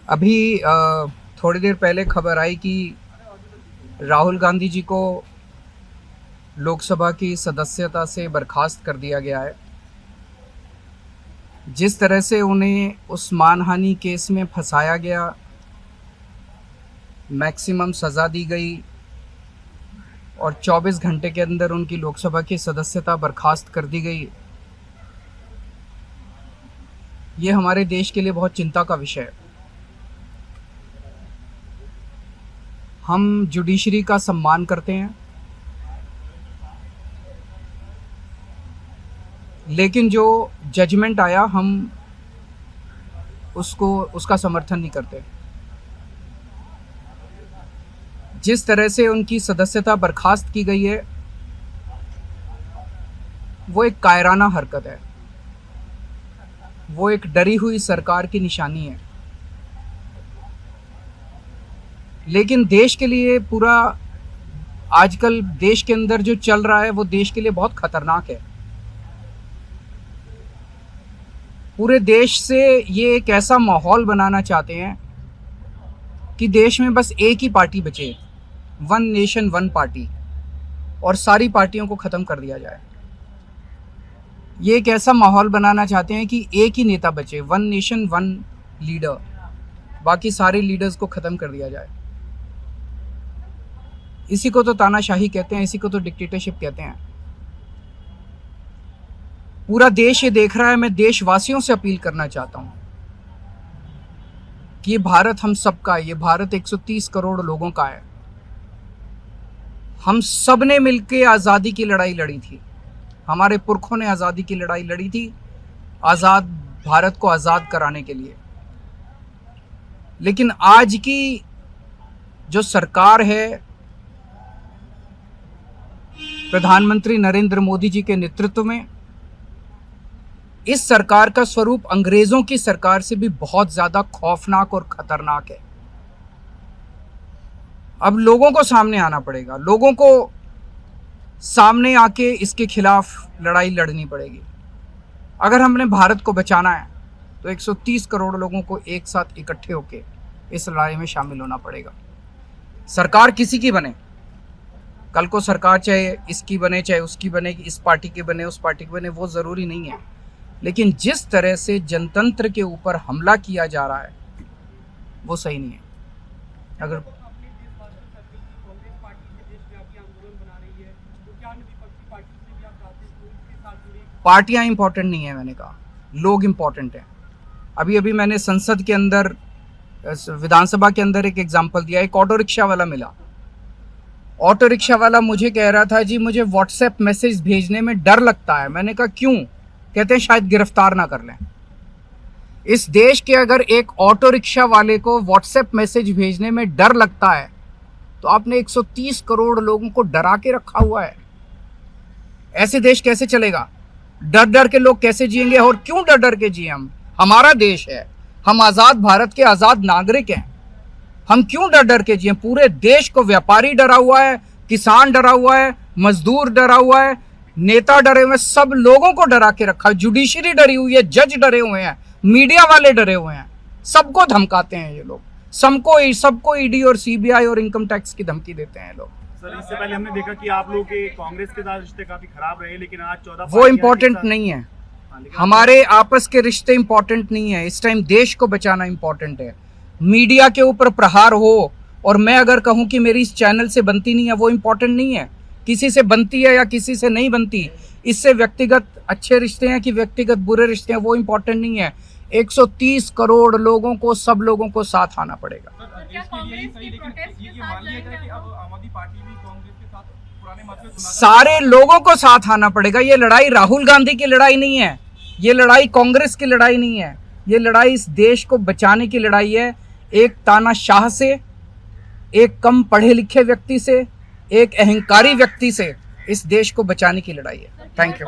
अभी थोड़ी देर पहले खबर आई कि राहुल गांधी जी को लोकसभा की सदस्यता से बर्खास्त कर दिया गया है। जिस तरह से उन्हें उस मानहानि केस में फंसाया गया, मैक्सिमम सज़ा दी गई और 24 घंटे के अंदर उनकी लोकसभा की सदस्यता बर्खास्त कर दी गई, ये हमारे देश के लिए बहुत चिंता का विषय है। हम जुडिशरी का सम्मान करते हैं, लेकिन जो जजमेंट आया हम उसका समर्थन नहीं करते। जिस तरह से उनकी सदस्यता बर्खास्त की गई है, वो एक कायराना हरकत है, वो एक डरी हुई सरकार की निशानी है। लेकिन देश के लिए पूरा आजकल देश के अंदर जो चल रहा है वो देश के लिए बहुत खतरनाक है। पूरे देश से ये एक ऐसा माहौल बनाना चाहते हैं कि देश में बस एक ही पार्टी बचे, वन नेशन वन पार्टी, और सारी पार्टियों को ख़त्म कर दिया जाए। ये एक ऐसा माहौल बनाना चाहते हैं कि एक ही नेता बचे, वन नेशन वन लीडर, बाकी सारे लीडर्स को ख़त्म कर दिया जाए। इसी को तो तानाशाही कहते हैं, इसी को तो डिक्टेटरशिप कहते हैं। पूरा देश ये देख रहा है। मैं देशवासियों से अपील करना चाहता हूँ कि ये भारत हम सबका है, ये भारत 130 करोड़ लोगों का है। हम सब ने मिलकर आज़ादी की लड़ाई लड़ी थी, हमारे पुरखों ने आज़ादी की लड़ाई लड़ी थी, आज़ाद भारत को आज़ाद कराने के लिए। लेकिन आज की जो सरकार है, प्रधानमंत्री नरेंद्र मोदी जी के नेतृत्व में, इस सरकार का स्वरूप अंग्रेजों की सरकार से भी बहुत ज्यादा खौफनाक और खतरनाक है। अब लोगों को सामने आना पड़ेगा, लोगों को सामने आके इसके खिलाफ लड़ाई लड़नी पड़ेगी। अगर हमने भारत को बचाना है तो 130 करोड़ लोगों को एक साथ इकट्ठे होके इस लड़ाई में शामिल होना पड़ेगा। सरकार किसी की बने, कल को सरकार चाहे इसकी बने चाहे उसकी बने, इस पार्टी की बने उस पार्टी की बने, वो ज़रूरी नहीं है। लेकिन जिस तरह से जनतंत्र के ऊपर हमला किया जा रहा है वो सही नहीं है। अगर पार्टियां इंपॉर्टेंट नहीं है, मैंने कहा लोग इंपॉर्टेंट हैं। अभी अभी मैंने संसद के अंदर, विधानसभा के अंदर एक एग्जाम्पल दिया। एक ऑटो रिक्शा वाला मिला, ऑटो रिक्शा वाला मुझे कह रहा था जी मुझे व्हाट्सएप मैसेज भेजने में डर लगता है। मैंने कहा क्यों? कहते हैं शायद गिरफ्तार ना कर लें। इस देश के अगर एक ऑटो रिक्शा वाले को व्हाट्सएप मैसेज भेजने में डर लगता है तो आपने 130 करोड़ लोगों को डरा के रखा हुआ है। ऐसे देश कैसे चलेगा? डर डर के लोग कैसे जिएंगे? और क्यों डर डर के जिए? हम, हमारा देश है, हम आज़ाद भारत के आज़ाद नागरिक हैं, हम क्यों डर डर के जिए? पूरे देश को व्यापारी डरा हुआ है, किसान डरा हुआ है, मजदूर डरा हुआ है, नेता डरे हुए हैं, सब लोगों को डरा के रखा। जुडिशरी डरी हुई है, जज डरे हुए हैं, मीडिया वाले डरे हुए हैं, सबको धमकाते हैं ये लोग, सबको ईडी और सीबीआई और इनकम टैक्स की धमकी देते हैं लोग। सर, इससे पहले हमने देखा कि आप लोग के कांग्रेस के साथ रिश्ते काफी खराब रहे, लेकिन आज 14 वो इम्पोर्टेंट नहीं है। हमारे आपस के रिश्ते इंपॉर्टेंट नहीं है। इस टाइम देश को बचाना इंपॉर्टेंट है। मीडिया के ऊपर प्रहार हो और मैं अगर कहूं कि मेरी इस चैनल से बनती नहीं है, वो इंपॉर्टेंट नहीं है। किसी से बनती है या किसी से नहीं बनती, इससे व्यक्तिगत अच्छे रिश्ते हैं कि व्यक्तिगत बुरे रिश्ते हैं, वो इंपॉर्टेंट नहीं है। 130 करोड़ लोगों को, सब लोगों को साथ आना पड़ेगा। सारे लोगों को साथ आना पड़ेगा। ये लड़ाई राहुल गांधी की लड़ाई नहीं है, ये लड़ाई कांग्रेस की लड़ाई नहीं है, ये लड़ाई इस देश को बचाने की लड़ाई है। एक तानाशाह से, एक कम पढ़े लिखे व्यक्ति से, एक अहंकारी व्यक्ति से इस देश को बचाने की लड़ाई है। Thank you.